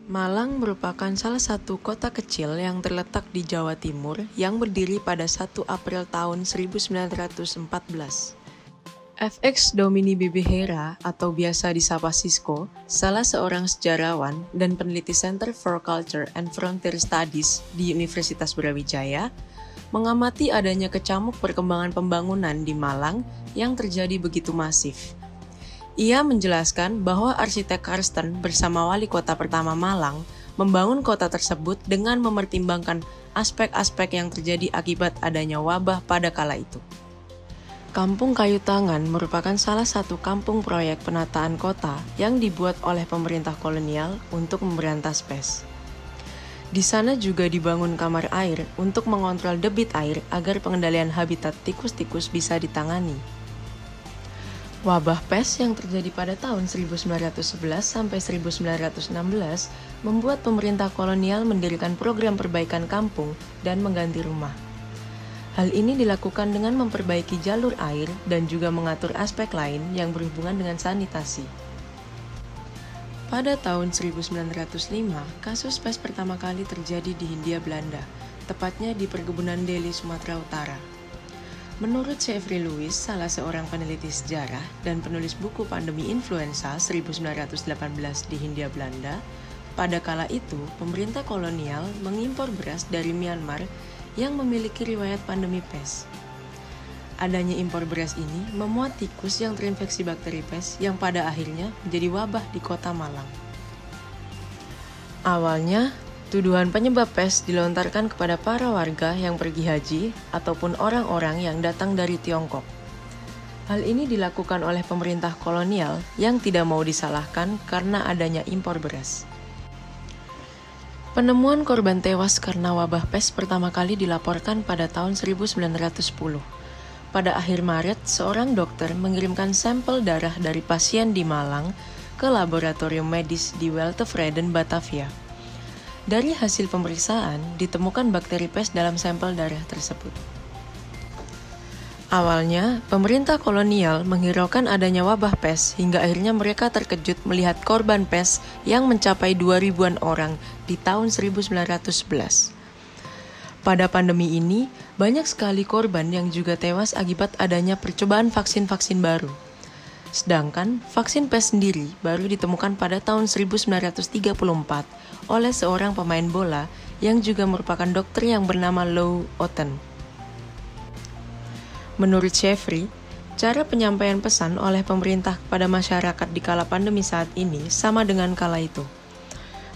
Malang merupakan salah satu kota kecil yang terletak di Jawa Timur yang berdiri pada 1 April tahun 1914. FX Domini Bibihera atau biasa disapa Sisko, salah seorang sejarawan dan peneliti Center for Culture and Frontier Studies di Universitas Brawijaya, mengamati adanya kecamuk perkembangan pembangunan di Malang yang terjadi begitu masif. Ia menjelaskan bahwa arsitek Karsten bersama wali kota pertama Malang membangun kota tersebut dengan mempertimbangkan aspek-aspek yang terjadi akibat adanya wabah pada kala itu. Kampung Kayu Tangan merupakan salah satu kampung proyek penataan kota yang dibuat oleh pemerintah kolonial untuk memberantas pes. Di sana juga dibangun kamar air untuk mengontrol debit air agar pengendalian habitat tikus-tikus bisa ditangani. Wabah pes yang terjadi pada tahun 1911 sampai 1916 membuat pemerintah kolonial mendirikan program perbaikan kampung dan mengganti rumah. Hal ini dilakukan dengan memperbaiki jalur air dan juga mengatur aspek lain yang berhubungan dengan sanitasi. Pada tahun 1905, kasus pes pertama kali terjadi di Hindia Belanda, tepatnya di perkebunan Deli, Sumatera Utara. Menurut Jeffrey Lewis, salah seorang peneliti sejarah dan penulis buku Pandemi Influenza 1918 di Hindia Belanda, pada kala itu pemerintah kolonial mengimpor beras dari Myanmar yang memiliki riwayat pandemi pes. Adanya impor beras ini memuat tikus yang terinfeksi bakteri pes yang pada akhirnya menjadi wabah di kota Malang. Awalnya, tuduhan penyebab pes dilontarkan kepada para warga yang pergi haji ataupun orang-orang yang datang dari Tiongkok. Hal ini dilakukan oleh pemerintah kolonial yang tidak mau disalahkan karena adanya impor beras. Penemuan korban tewas karena wabah pes pertama kali dilaporkan pada tahun 1910. Pada akhir Maret, seorang dokter mengirimkan sampel darah dari pasien di Malang ke laboratorium medis di Weltevreden, Batavia. Dari hasil pemeriksaan, ditemukan bakteri pes dalam sampel darah tersebut. Awalnya, pemerintah kolonial menghiraukan adanya wabah pes hingga akhirnya mereka terkejut melihat korban pes yang mencapai 2.000-an orang di tahun 1911. Pada pandemi ini, banyak sekali korban yang juga tewas akibat adanya percobaan vaksin-vaksin baru. Sedangkan vaksin pes sendiri baru ditemukan pada tahun 1934 oleh seorang pemain bola yang juga merupakan dokter yang bernama Lou Otten. Menurut Jeffrey, cara penyampaian pesan oleh pemerintah kepada masyarakat di kala pandemi saat ini sama dengan kala itu.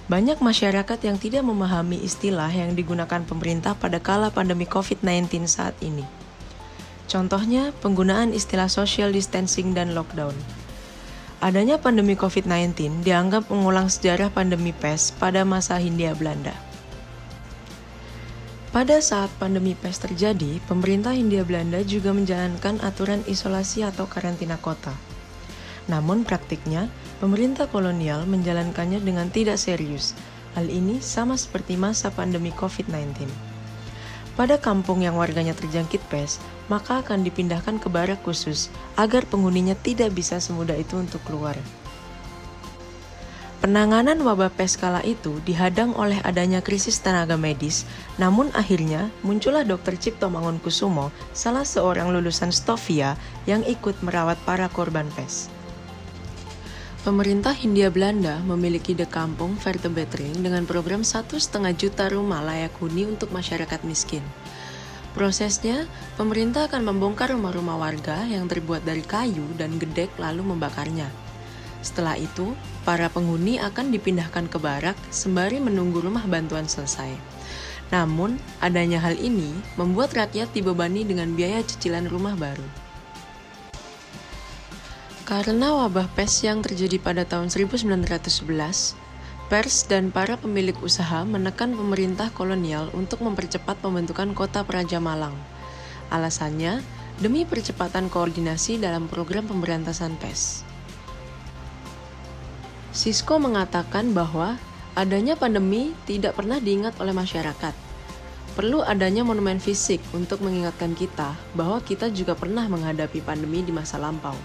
Banyak masyarakat yang tidak memahami istilah yang digunakan pemerintah pada kala pandemi COVID-19 saat ini. Contohnya, penggunaan istilah social distancing dan lockdown. Adanya pandemi COVID-19 dianggap mengulang sejarah pandemi pes pada masa Hindia Belanda. Pada saat pandemi pes terjadi, pemerintah Hindia Belanda juga menjalankan aturan isolasi atau karantina kota. Namun praktiknya, pemerintah kolonial menjalankannya dengan tidak serius. Hal ini sama seperti masa pandemi COVID-19. Pada kampung yang warganya terjangkit pes, maka akan dipindahkan ke barak khusus agar penghuninya tidak bisa semudah itu untuk keluar. Penanganan wabah pes kala itu dihadang oleh adanya krisis tenaga medis, namun akhirnya muncullah Dr. Cipto Mangunkusumo, salah seorang lulusan Stovia yang ikut merawat para korban pes. Pemerintah Hindia Belanda memiliki The Kampung Vertebrering dengan program 1,5 juta rumah layak huni untuk masyarakat miskin. Prosesnya, pemerintah akan membongkar rumah-rumah warga yang terbuat dari kayu dan gedek lalu membakarnya. Setelah itu, para penghuni akan dipindahkan ke barak sembari menunggu rumah bantuan selesai. Namun, adanya hal ini membuat rakyat dibebani dengan biaya cicilan rumah baru. Karena wabah pes yang terjadi pada tahun 1911, pers dan para pemilik usaha menekan pemerintah kolonial untuk mempercepat pembentukan kota Praja Malang. Alasannya, demi percepatan koordinasi dalam program pemberantasan pes. Sisko mengatakan bahwa adanya pandemi tidak pernah diingat oleh masyarakat. Perlu adanya monumen fisik untuk mengingatkan kita bahwa kita juga pernah menghadapi pandemi di masa lampau.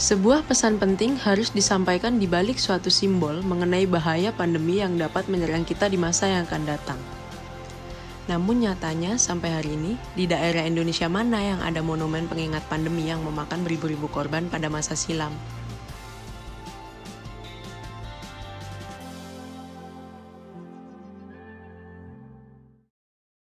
Sebuah pesan penting harus disampaikan di balik suatu simbol mengenai bahaya pandemi yang dapat menyerang kita di masa yang akan datang. Namun nyatanya sampai hari ini, di daerah Indonesia mana yang ada monumen pengingat pandemi yang memakan beribu-ribu korban pada masa silam?